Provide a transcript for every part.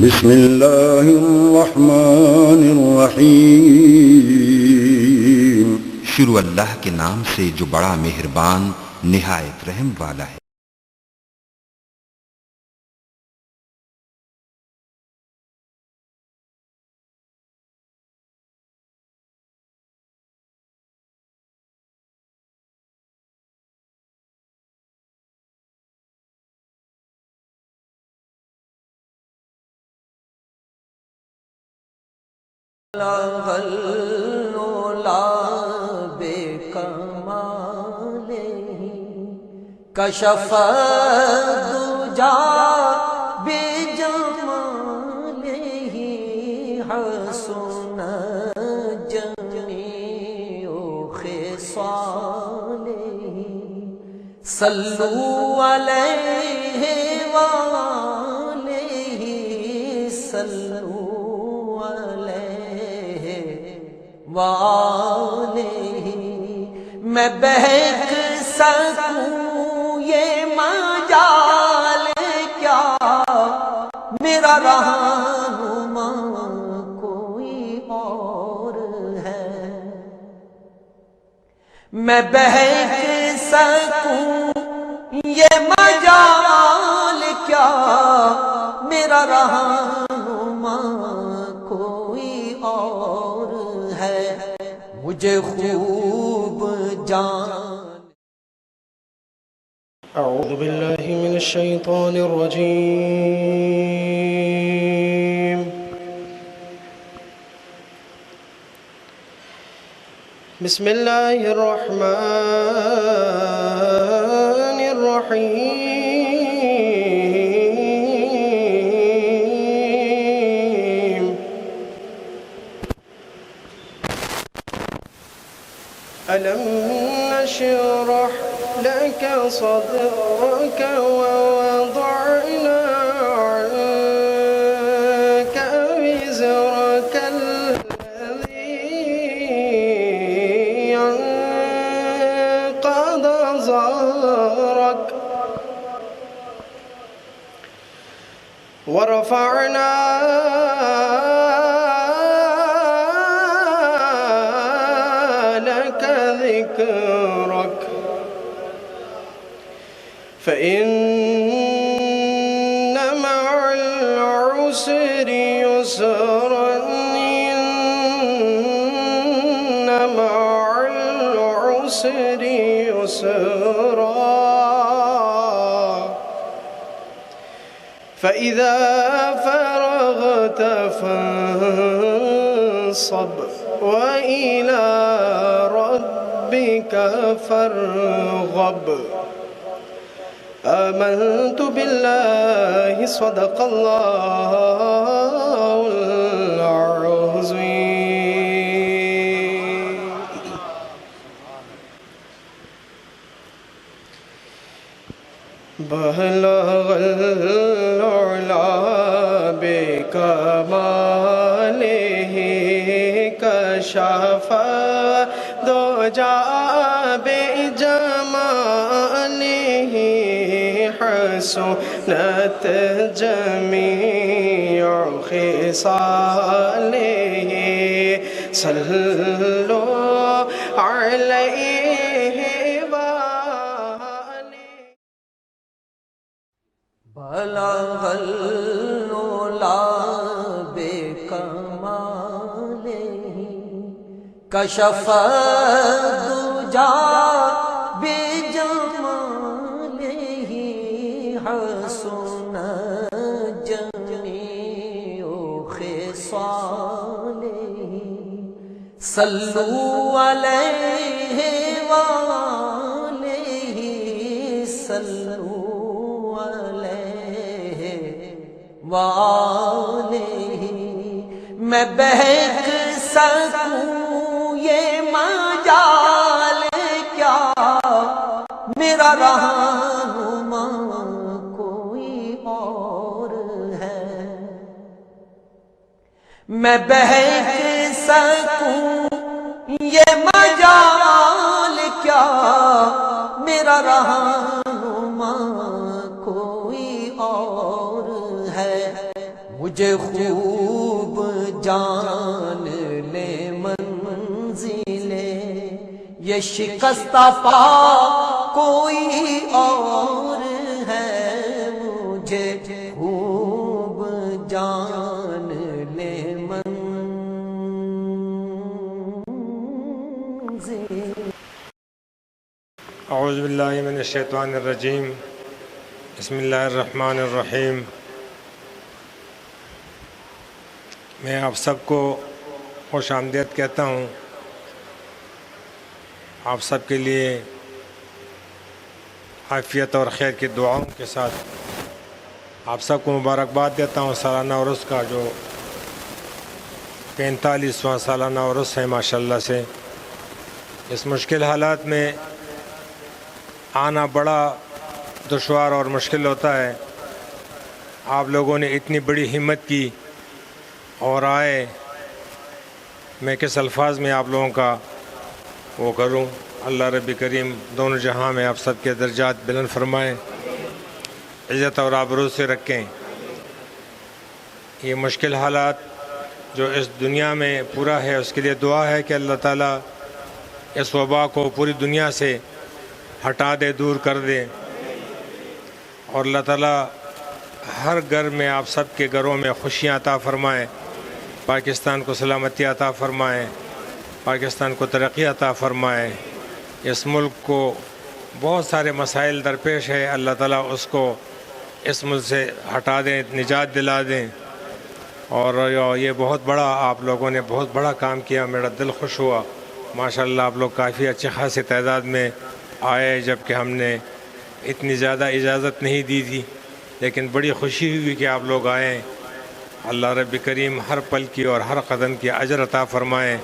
بسم اللہ الرحمن الرحیم۔ شروع اللہ کے نام سے جو بڑا مہربان نہایت رحم والا ہے۔ کشف الدجى بجماله حسن جميع خصاله صلوا عليه وآله صلوا عليه وآله میں بہک سکوں یہ مجال کیا میرا رہنما کوئی اور ہے، میں بہک سکوں یہ مجال کیا میرا رہنما کوئی اور ہے، مجھے خوب جان۔ أعوذ بالله من الشيطان الرجيم. بسم الله الرحمن الرحيم. ألم نشرح لك صدرك ووضعنا عنك وزرك الذي أنقض ظهرك ورفعنا لك ذكرك فإن مع العسر يسرا إن مع العسر يسرا فإذا فرغت فانصب وإلى ربك فارغب آمنت بالله صدق الله العظيم. بلغ العلا بكماله كشف الدجى بجماله حسنت جميع خصاله صلوا عليه وآله. بلغ العلا بكماله كشف الدجى بجماله حسن جميع خصاله صلوا عليه وآله صلوا عليه وآله میں بہک سکوں یہ مجال کیا میرا رہنما کوئی اور ہے، میں بہک سکوں یہ مجال کیا میرا رہنما کوئی اور ہے، مجھے خوب جان لے منزلیں یہ شکستہ پا کوئی اور ہے مجھے خوب جان لے منزلیں اعوذ باللہ من الشیطان الرجیم بسم اللہ الرحمن الرحیم میں آپ سب کو خوش آمدید کہتا ہوں. آپ سب کے لیے عافیت اور خیر کی دعاؤں کے ساتھ آپ سب کو مبارکباد دیتا ہوں سالانہ عرس کا جو 45واں سالانہ عرس ہے ماشاءاللہ سے. اس مشکل حالات میں آنا بڑا دشوار اور مشکل ہوتا ہے. آپ لوگوں نے اتنی بڑی ہمت کی اور آئے. میں کس الفاظ میں آپ لوگوں کا وہ کروں. اللہ رب کریم دونوں جہاں میں آپ سب کے درجات بلند فرمائیں, عزت اور آبرو سے رکھیں. یہ مشکل حالات جو اس دنیا میں پورا ہے اس کے لیے دعا ہے کہ اللہ تعالیٰ اس وبا کو پوری دنیا سے ہٹا دے, دور کر دے. اور اللہ تعالیٰ ہر گھر میں آپ سب کے گھروں میں خوشیاں عطا فرمائیں, پاکستان کو سلامتی عطا فرمائیں, پاکستان کو ترقی عطا فرمائیں. اس ملک کو بہت سارے مسائل درپیش ہے, اللہ تعالیٰ اس کو اس ملک سے ہٹا دیں, نجات دلا دیں. اور یہ بہت بڑا آپ لوگوں نے بہت بڑا کام کیا, میرا دل خوش ہوا ماشاءاللہ. آپ لوگ کافی اچھے خاصی تعداد میں آئے جبکہ ہم نے اتنی زیادہ اجازت نہیں دی تھی, لیکن بڑی خوشی ہوئی کہ آپ لوگ آئیں. اللہ رب کریم ہر پل کی اور ہر قدم کی اجر عطا فرمائیں.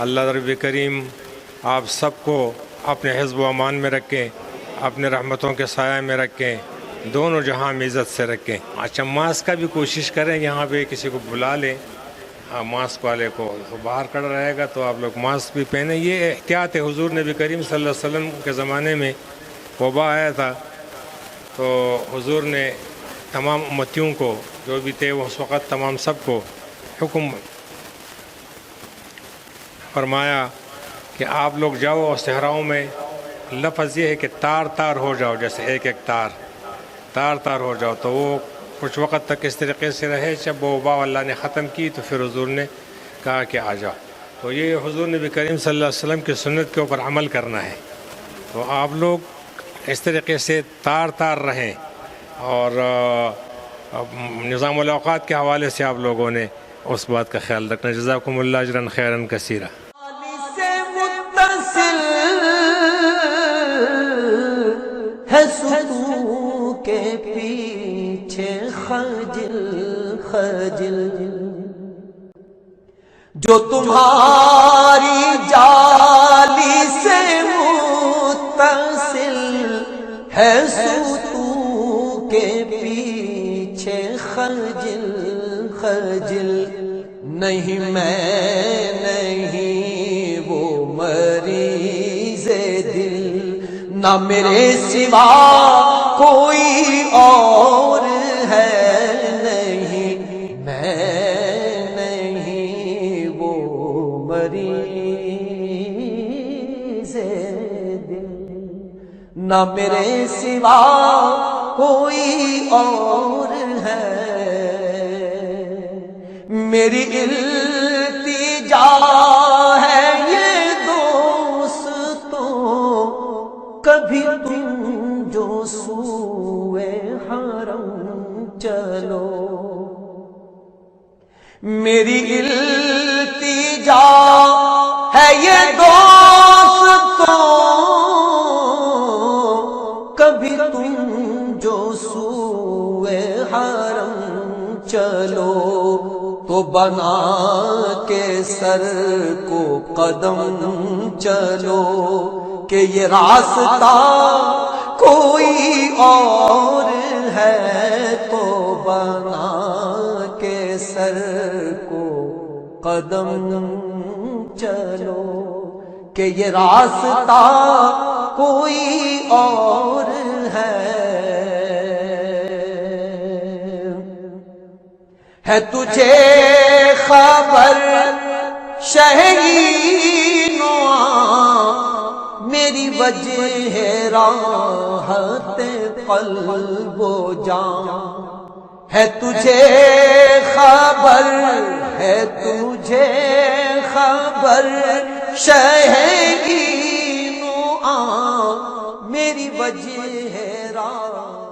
اللہ رب کریم آپ سب کو اپنے حفظ و امان میں رکھیں, اپنے رحمتوں کے سایہ میں رکھیں, دونوں جہاں میں عزت سے رکھیں. اچھا ماسک کا بھی کوشش کریں, یہاں پہ کسی کو بلا لیں ماسک والے کو, باہر کھڑا رہے گا تو آپ لوگ ماسک بھی پہنیں. یہ احتیاط ہے. حضور نبی کریم صلی اللہ علیہ وسلم کے زمانے میں وبا آیا تھا تو حضور نے تمام امتیوں کو جو بھی تھے اس وقت تمام سب کو حکم فرمایا کہ آپ لوگ جاؤ اور صحراؤں میں. لفظ یہ ہے کہ تار تار ہو جاؤ, جیسے ایک ایک تار تار ہو جاؤ. تو وہ کچھ وقت تک اس طریقے سے رہے. جب وہ وبا اللہ نے ختم کی تو پھر حضور نے کہا کہ آ جاؤ. تو یہ حضور نبی کریم صلی اللہ علیہ وسلم کی سنت کے اوپر عمل کرنا ہے. تو آپ لوگ اس طریقے سے تار رہیں. اور نظام الاوقات کے حوالے سے آپ لوگوں نے اس بات کا خیال رکھنا. جزاکم اللہ اجرا خیرا کثیرا. سے متصل ہے سو کے پیچھے خجل جو تمہاری جالی سے متصل ہے سو کے پیچھے خجل نہیں میں نہیں وہ مریض دل نہ میرے سوا کوئی اور ہے نہیں میں نہیں وہ مریض دل نہ میرے سوا کوئی اور ہے. میری التجا ہے یہ دوستوں کبھی تم جو سوئے حرم چلو. میری التجا ہے یہ دوستوں کبھی تم جو سوئے حرم چلو. تو بنا کے سر کو قدم چلو کہ یہ راستہ کوئی اور ہے. تو بنا کے سر کو قدم چلو کہ یہ راستہ کوئی اور ہے تجھے خبر شہین میری وجہ ہے راحت قلب و جان، ہے تجھے خبر، ہے تجھے خبر شہین میری وجہ ہے راحت